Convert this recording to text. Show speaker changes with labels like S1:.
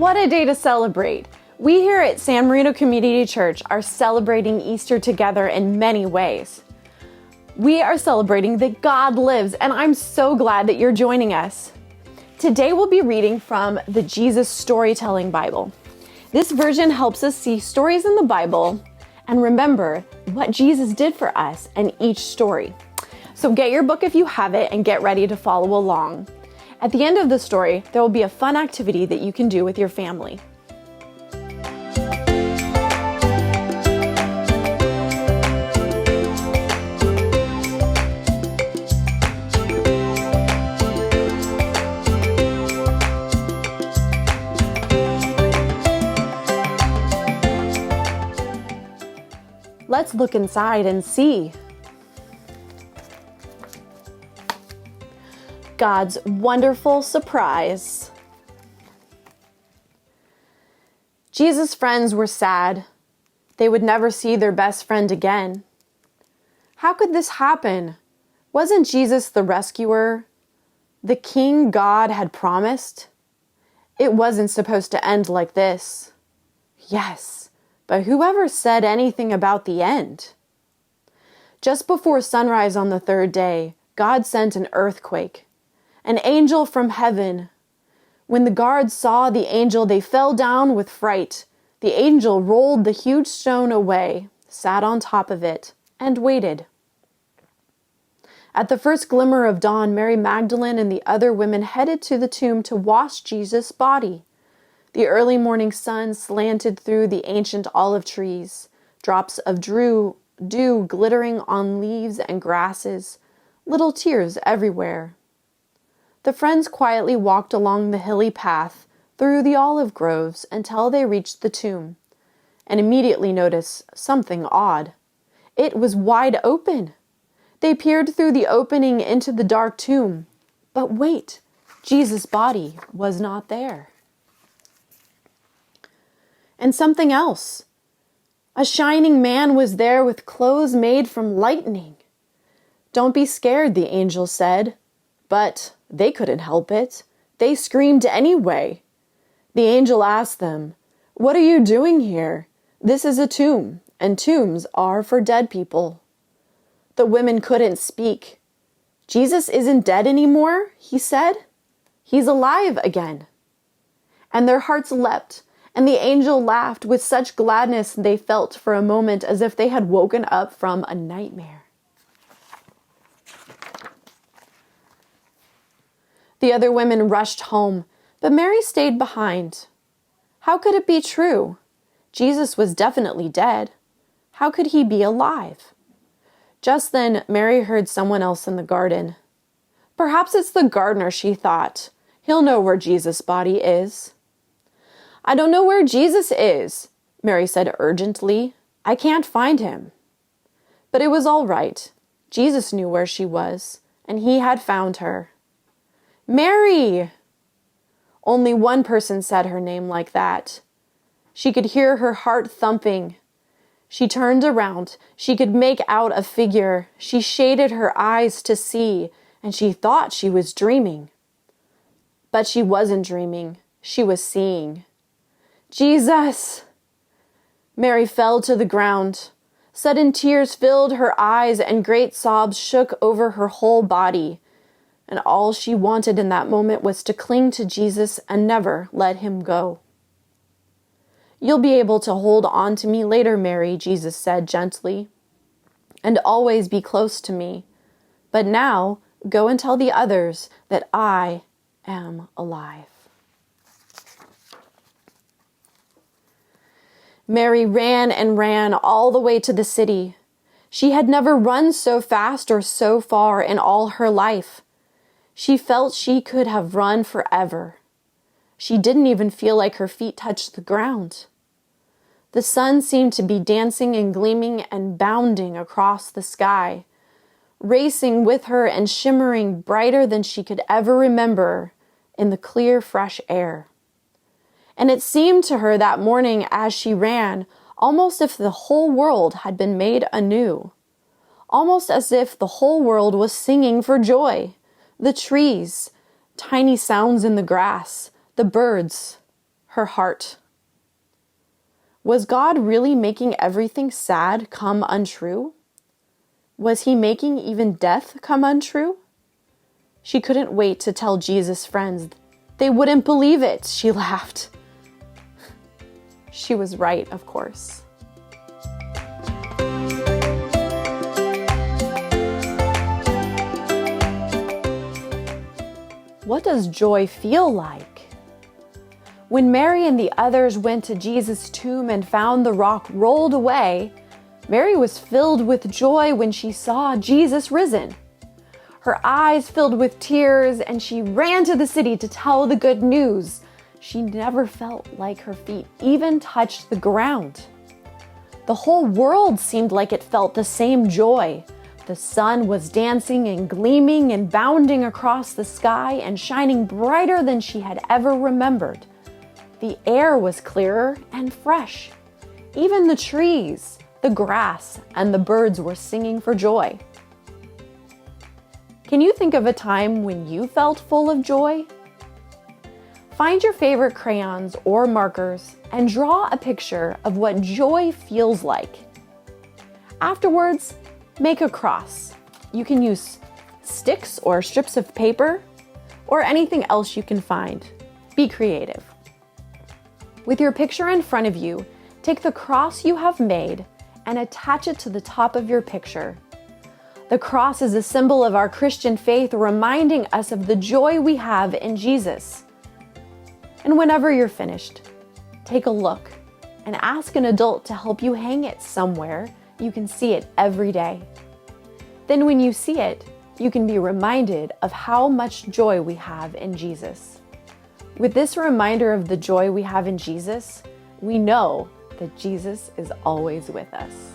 S1: What a day to celebrate! We here at San Marino Community Church are celebrating Easter together in many ways. We are celebrating that God lives, and I'm so glad that you're joining us. Today we'll be reading from the Jesus Storytelling Bible. This version helps us see stories in the Bible and remember what Jesus did for us in each story. So get your book if you have it and get ready to follow along. At the end of the story, there will be a fun activity that you can do with your family. Let's look inside and see. God's wonderful surprise. Jesus' friends were sad. They would never see their best friend again. How could this happen? Wasn't Jesus the rescuer? The King God had promised? It wasn't supposed to end like this. Yes, but whoever said anything about the end? Just before sunrise on the third day, God sent an earthquake. An angel from heaven. When the guards saw the angel, they fell down with fright. The angel rolled the huge stone away, sat on top of it, and waited. At the first glimmer of dawn, Mary Magdalene and the other women headed to the tomb to wash Jesus' body. The early morning sun slanted through the ancient olive trees, drops of dew glittering on leaves and grasses, little tears everywhere. The friends quietly walked along the hilly path through the olive groves until they reached the tomb, and immediately noticed something odd. It was wide open. They peered through the opening into the dark tomb. But wait, Jesus' body was not there. And something else. A shining man was there with clothes made from lightning. "Don't be scared," the angel said. But they couldn't help it. They screamed anyway. The angel asked them, "What are you doing here? This is a tomb, and tombs are for dead people." The women couldn't speak. "Jesus isn't dead anymore," he said. "He's alive again." And their hearts leapt, and the angel laughed with such gladness they felt for a moment as if they had woken up from a nightmare. The other women rushed home, but Mary stayed behind. How could it be true? Jesus was definitely dead. How could he be alive? Just then, Mary heard someone else in the garden. Perhaps it's the gardener, she thought. He'll know where Jesus' body is. "I don't know where Jesus is," Mary said urgently. "I can't find him." But it was all right. Jesus knew where she was, and he had found her. "Mary!" Only one person said her name like that. She could hear her heart thumping. She turned around. She could make out a figure. She shaded her eyes to see, and she thought she was dreaming. But she wasn't dreaming. She was seeing. "Jesus!" Mary fell to the ground. Sudden tears filled her eyes, and great sobs shook over her whole body. And all she wanted in that moment was to cling to Jesus and never let him go. "You'll be able to hold on to me later, Mary," Jesus said gently, "and always be close to me. But now, go and tell the others that I am alive." Mary ran and ran all the way to the city. She had never run so fast or so far in all her life. She felt she could have run forever. She didn't even feel like her feet touched the ground. The sun seemed to be dancing and gleaming and bounding across the sky, racing with her and shimmering brighter than she could ever remember in the clear, fresh air. And it seemed to her that morning as she ran, almost as if the whole world had been made anew, almost as if the whole world was singing for joy. The trees, tiny sounds in the grass, the birds, her heart. Was God really making everything sad come untrue? Was he making even death come untrue? She couldn't wait to tell Jesus' friends. They wouldn't believe it, she laughed. She was right, of course. What does joy feel like? When Mary and the others went to Jesus' tomb and found the rock rolled away, Mary was filled with joy when she saw Jesus risen. Her eyes filled with tears, and she ran to the city to tell the good news. She never felt like her feet even touched the ground. The whole world seemed like it felt the same joy. The sun was dancing and gleaming and bounding across the sky and shining brighter than she had ever remembered. The air was clearer and fresh. Even the trees, the grass, and the birds were singing for joy. Can you think of a time when you felt full of joy? Find your favorite crayons or markers and draw a picture of what joy feels like. Afterwards, make a cross. You can use sticks or strips of paper or anything else you can find. Be creative. With your picture in front of you, take the cross you have made and attach it to the top of your picture. The cross is a symbol of our Christian faith, reminding us of the joy we have in Jesus. And whenever you're finished, take a look and ask an adult to help you hang it somewhere you can see it every day. Then when you see it, you can be reminded of how much joy we have in Jesus. With this reminder of the joy we have in Jesus, we know that Jesus is always with us.